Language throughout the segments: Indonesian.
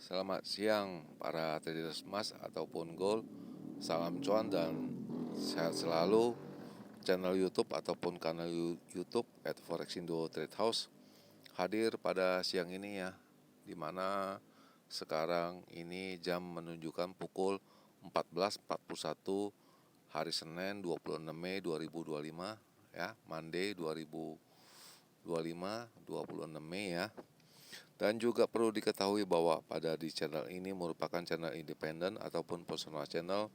Selamat siang para traders emas ataupun gold. Salam cuan dan sehat selalu. Channel YouTube ataupun kanal YouTube @forexindo Trade House hadir pada siang ini ya, dimana sekarang ini jam menunjukkan pukul 14.41 hari Senin 26 Mei 2025 ya, Monday 2025 26 Mei ya. Dan juga perlu diketahui bahwa pada di channel ini merupakan channel independen ataupun personal channel,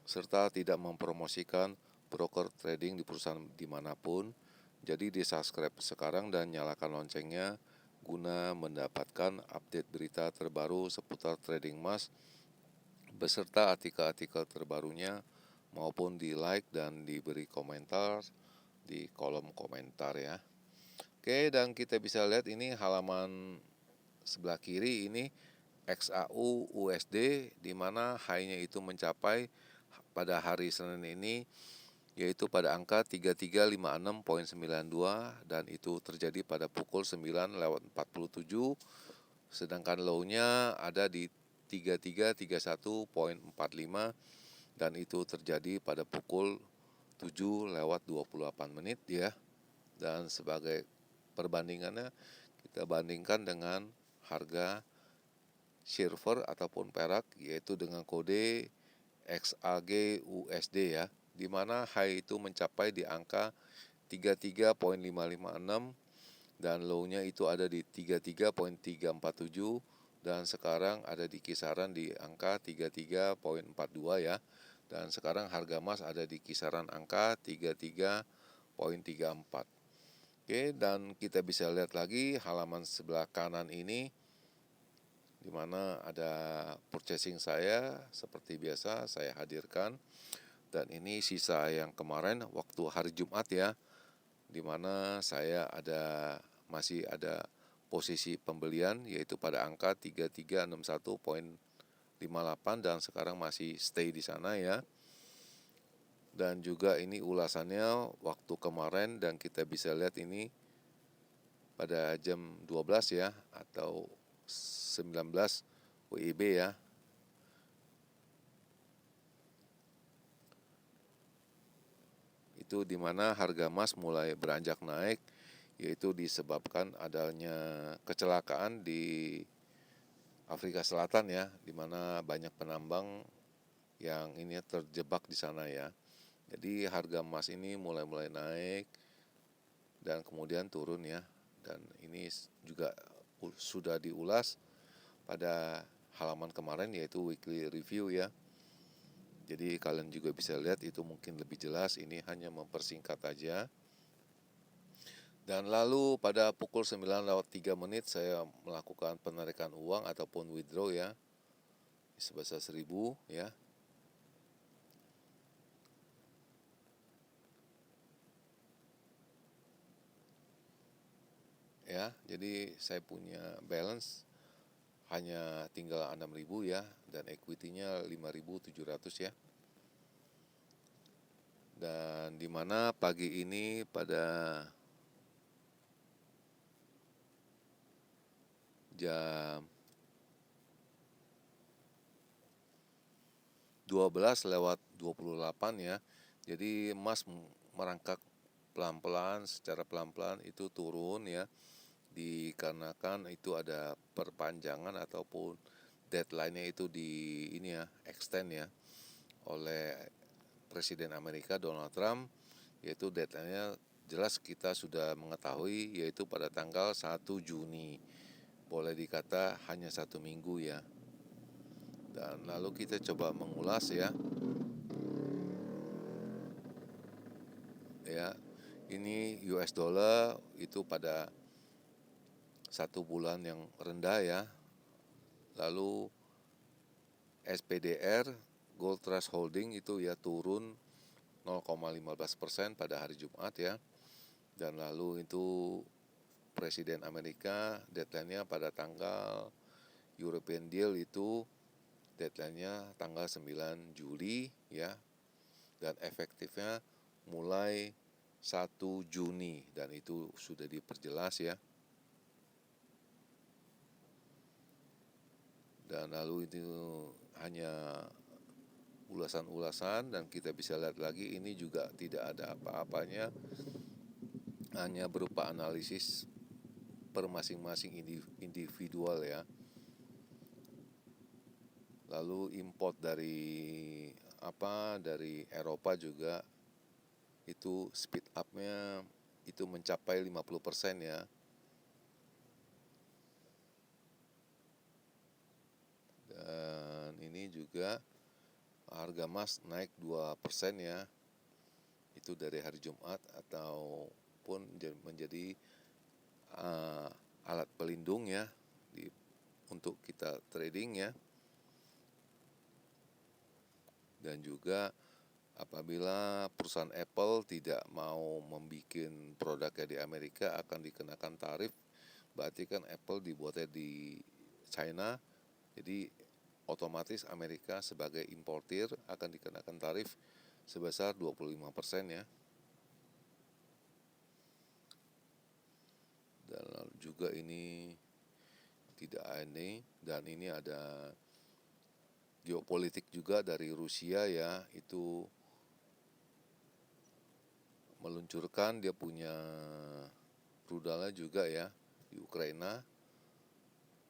serta tidak mempromosikan broker trading di perusahaan dimanapun. Jadi di subscribe sekarang dan nyalakan loncengnya guna mendapatkan update berita terbaru seputar trading emas beserta artikel-artikel terbarunya, maupun di like dan diberi komentar di kolom komentar ya. Oke, dan kita bisa lihat ini halaman sebelah kiri ini XAU USD, di mana high-nya itu mencapai pada hari Senin ini yaitu pada angka 3356.92 dan itu terjadi pada pukul 9:47, sedangkan low-nya ada di 3331.45 dan itu terjadi pada pukul 7:28 ya. Dan sebagai perbandingannya kita bandingkan dengan harga silver ataupun perak, yaitu dengan kode XAG USD ya, di mana high itu mencapai di angka 33.556 dan low-nya itu ada di 33.347 dan sekarang ada di kisaran di angka 33.42 ya. Dan sekarang harga emas ada di kisaran angka 33.34. Oke, dan kita bisa lihat lagi halaman sebelah kanan ini, di mana ada purchasing saya seperti biasa saya hadirkan. Dan ini sisa yang kemarin waktu hari Jumat ya, di mana saya masih ada posisi pembelian yaitu pada angka 3361.58 dan sekarang masih stay di sana ya. Dan juga ini ulasannya waktu kemarin dan kita bisa lihat ini pada jam 12 ya atau 19 WIB ya. Itu di mana harga emas mulai beranjak naik, yaitu disebabkan adanya kecelakaan di Afrika Selatan ya, di mana banyak penambang yang ini terjebak di sana ya. Jadi harga emas ini mulai naik dan kemudian turun ya. Dan ini juga sudah diulas pada halaman kemarin yaitu weekly review ya. Jadi kalian juga bisa lihat itu mungkin lebih jelas, ini hanya mempersingkat aja. Dan lalu pada pukul 9:03 saya melakukan penarikan uang ataupun withdraw ya, sebesar 1.000 ya. Ya, jadi saya punya balance hanya tinggal 6.000 ya, dan equity-nya 5.700 ya. Dan di mana pagi ini pada jam 12:28 ya, jadi emas merangkak pelan-pelan, secara pelan-pelan itu turun ya, dikarenakan itu ada perpanjangan ataupun deadline-nya itu di ini ya, extend ya oleh Presiden Amerika Donald Trump, yaitu deadline-nya jelas kita sudah mengetahui, yaitu pada tanggal 1 Juni. Boleh dikata hanya 1 minggu ya. Dan lalu kita coba mengulas ya. Ya, ini US dollar itu pada 1 bulan yang rendah ya. Lalu SPDR Gold Trust Holding itu ya turun 0,15% pada hari Jumat ya. Dan lalu itu Presiden Amerika deadline-nya pada tanggal European Deal itu deadline-nya tanggal 9 Juli ya. Dan efektifnya mulai 1 Juni dan itu sudah diperjelas ya. Dan lalu itu hanya ulasan-ulasan, dan kita bisa lihat lagi ini juga tidak ada apa-apanya, hanya berupa analisis per masing-masing individual ya. Lalu import dari Eropa juga itu speed up-nya itu mencapai 50% ya. Dan ini juga harga emas naik 2% ya. Itu dari hari Jumat ataupun menjadi alat pelindung ya untuk kita trading ya. Dan juga apabila perusahaan Apple tidak mau membuat produknya di Amerika akan dikenakan tarif. Berarti kan Apple dibuatnya di China, jadi otomatis Amerika sebagai importir akan dikenakan tarif sebesar 25% ya. Dan juga ini tidak aneh, dan ini ada geopolitik juga dari Rusia ya, itu meluncurkan dia punya rudalnya juga ya di Ukraina.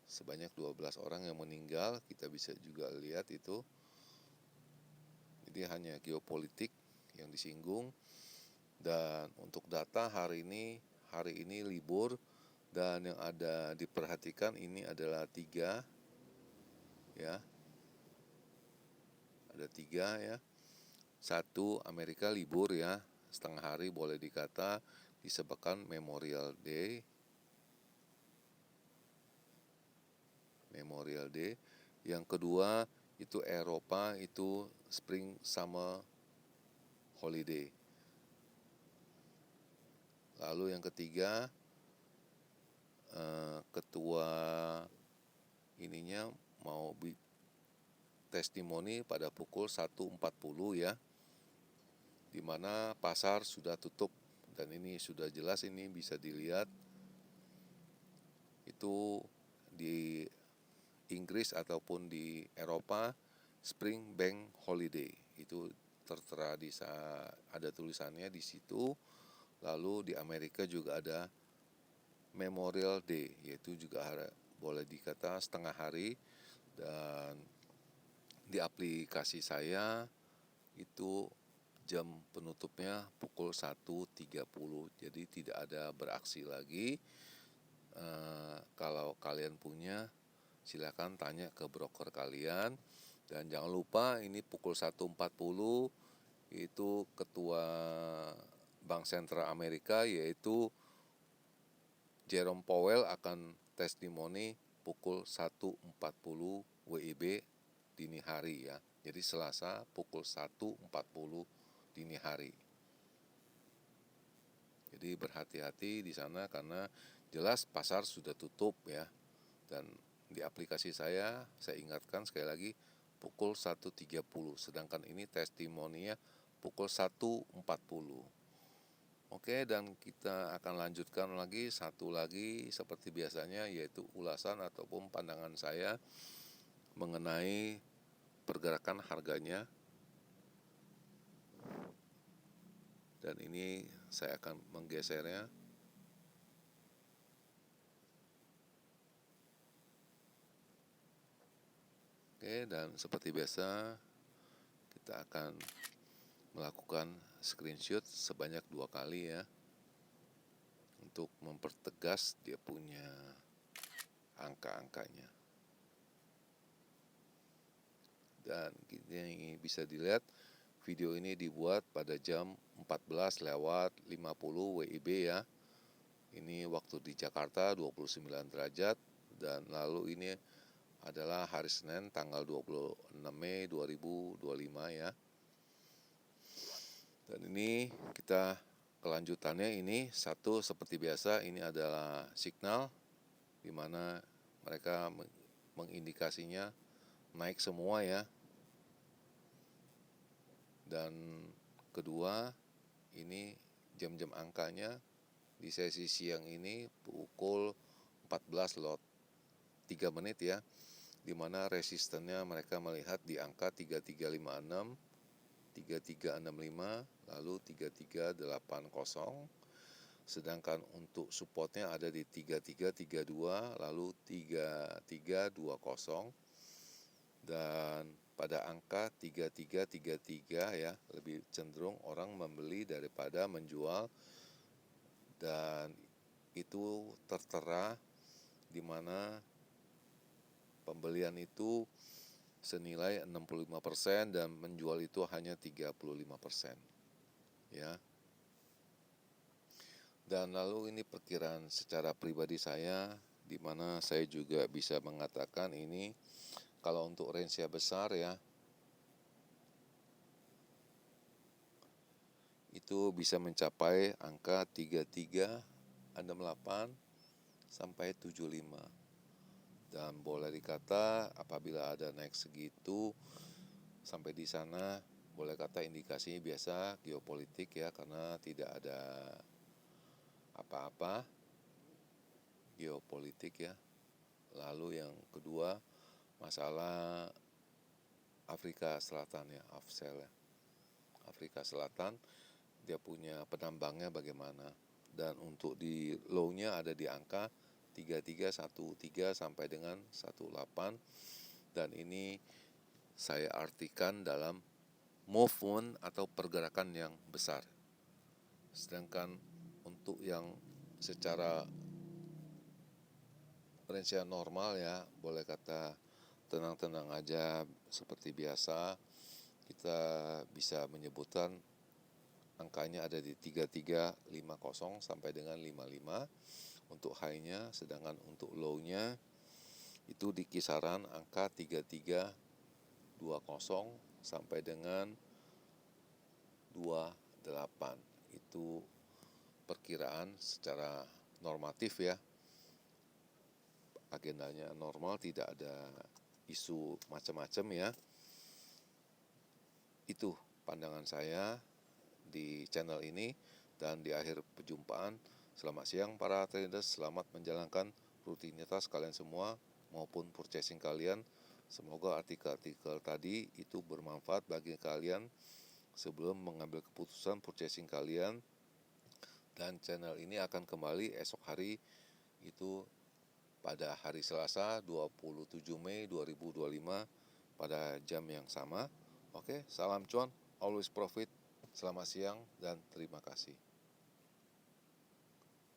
Sebanyak 12 orang yang meninggal, kita bisa juga lihat itu. Jadi hanya geopolitik yang disinggung. Dan untuk data hari ini libur, dan yang ada diperhatikan ini adalah 3 ya. Ada 3 ya. 1, Amerika libur ya, setengah hari boleh dikata, disebabkan Memorial Day. Yang kedua itu Eropa itu Spring Summer Holiday. Lalu yang ketiga, ketua ininya mau testimoni pada pukul 1.40 ya, di mana pasar sudah tutup. Dan ini sudah jelas, ini bisa dilihat itu di Inggris ataupun di Eropa Spring Bank Holiday itu tertera ada tulisannya di situ. Lalu di Amerika juga ada Memorial Day, yaitu juga boleh dikata setengah hari. Dan di aplikasi saya itu jam penutupnya pukul 1.30, jadi tidak ada beraksi lagi. Kalau kalian punya, silakan tanya ke broker kalian. Dan jangan lupa ini pukul 1.40 itu ketua Bank Sentral Amerika yaitu Jerome Powell akan testimoni pukul 1.40 WIB dini hari ya. Jadi Selasa pukul 1.40 dini hari. Jadi berhati-hati di sana karena jelas pasar sudah tutup ya. Dan di aplikasi saya ingatkan sekali lagi pukul 1.30, sedangkan ini testimoninya pukul 1.40. Oke, dan kita akan lanjutkan lagi satu lagi seperti biasanya, yaitu ulasan ataupun pandangan saya mengenai pergerakan harganya. Dan ini saya akan menggesernya. Oke, dan seperti biasa kita akan melakukan screenshot sebanyak 2 kali ya, untuk mempertegas dia punya angka-angkanya. Dan ini bisa dilihat video ini dibuat pada jam 14.50 WIB ya. Ini waktu di Jakarta 29 derajat. Dan lalu ini adalah hari Senin tanggal 26 Mei 2025 ya. Dan ini kita kelanjutannya, ini satu seperti biasa, ini adalah signal di mana mereka mengindikasinya naik semua ya. Dan kedua, ini jam-jam angkanya di sesi siang ini pukul 14 lot 3 menit ya. di mana resistennya mereka melihat di angka 3356, 3365, lalu 3380. Sedangkan untuk supportnya ada di 3332, lalu 3320, dan pada angka 3333 ya, lebih cenderung orang membeli daripada menjual, dan itu tertera di mana pembelian itu senilai 65% dan menjual itu hanya 35%, ya. Dan lalu ini perkiraan secara pribadi saya, di mana saya juga bisa mengatakan ini kalau untuk range besar ya, itu bisa mencapai angka 3368 sampai 75. Dan boleh dikata apabila ada naik segitu sampai di sana, boleh kata indikasinya biasa geopolitik ya, karena tidak ada apa-apa geopolitik ya. Lalu yang kedua, masalah Afrika Selatan ya, AFSEL ya. Afrika Selatan dia punya penambangnya bagaimana, dan untuk di low-nya ada di angka 3313 sampai dengan 18, dan ini saya artikan dalam movement atau pergerakan yang besar. Sedangkan untuk yang secara range normal ya, boleh kata tenang-tenang aja seperti biasa, kita bisa menyebutkan angkanya ada di 3350 sampai dengan 55 untuk high-nya, sedangkan untuk low-nya itu di kisaran angka 3320 sampai dengan 28. Itu perkiraan secara normatif ya. Agendanya normal, tidak ada isu macam-macam ya. Itu pandangan saya di channel ini, dan di akhir perjumpaan, selamat siang para traders, selamat menjalankan rutinitas kalian semua maupun purchasing kalian. Semoga artikel-artikel tadi itu bermanfaat bagi kalian sebelum mengambil keputusan purchasing kalian. Dan channel ini akan kembali esok hari, itu pada hari Selasa 27 Mei 2025 pada jam yang sama. Oke, salam cuan, always profit. Selamat siang dan terima kasih.